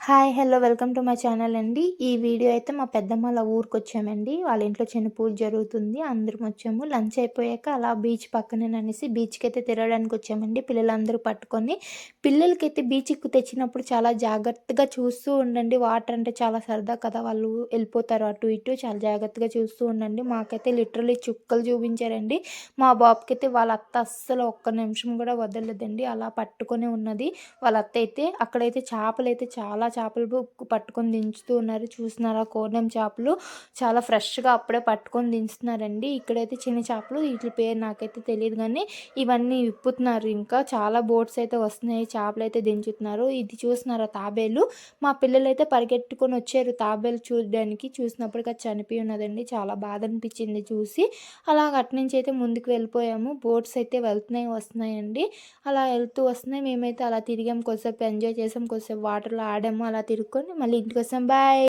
Hi! Hello! Welcome to my channel అండి. ఈ video అయితే మా పెద్దమ్మోళ్ళ ఊరికొచ్చామండి. వాళ్ళ ఇంట్లో చిన్న పూజ జరుగుతుంది. అందరం వచ్చాము. లంచ్ అయిపోయాక అలా బీచ్ పక్కనేననేసి బీచ్‌కైతే తిరగడానికొచ్చామండి. పిల్లలందరూ పట్టుకొని. పిల్లలకైతే బీచ్‌కి తెచ్చినప్పుడు చాలా జాగ్రత్తగా చూస్తూ ఉండండి. వాటర్ అంటే చాలా సరదా కదా! వాళ్ళు ఎళ్ళిపోతారు అటు ఇటు. చాలా జాగ్రత్తగా చూస్తూ ఉండండి. మాకైతే లిటరల్లీ చుక్కలు చూపించారండి. మా బాబుకైతే వాళ్ళ అత్త అస్సలు ఒక్క నిమిషం కూడా వదలలేదండి. అలా పట్టుకొనే ఉన్నది. వాళ్ళ అత్తయితే అక్కడైతే చేపలైతే చాలా చేపలు పట్టుకొని దించుతూ ఉన్నారు. చూస్తున్నారా కోనం చేపలు చాలా ఫ్రెష్‌గా అప్పుడే పట్టుకొని దించుతున్నారండి. ఇక్కడైతే చిన్న చేపలు ఈట్లి పేరు నాకైతే తెలీదు గానీ ఇవన్నీ విప్పుతున్నారు ఇంకా. చాలా బోట్స్ అయితే వస్తున్నాయి. చేపలైతే దించుతున్నారు. ఇది చూస్తున్నారా తాబేలు మా పిల్లలైతే పరిగెట్టుకొని వచ్చారు తాబేలు చూడడానికి. చూసినప్పటికి అది చనిపోయి ఉన్నదండి. చాలా బాధ అనిపించింది చూసి. అలాగ అటునుంచి అయితే ముందుకు వెళ్ళిపోయాము. బోట్స్ అయితే వెళ్తున్నాయి, వస్తున్నాయండి. అలా వెళ్తూ వస్తున్నాయి. మేమైతే అలా తిరిగాం. కొద్దిసేపు ఎంజాయ్ చేసాం. కొద్దిసేపు వాటర్‌లో ఆడాము. అలా తిరుక్కొని మళ్ళీ ఇంటికొచ్చాం. బాయ్.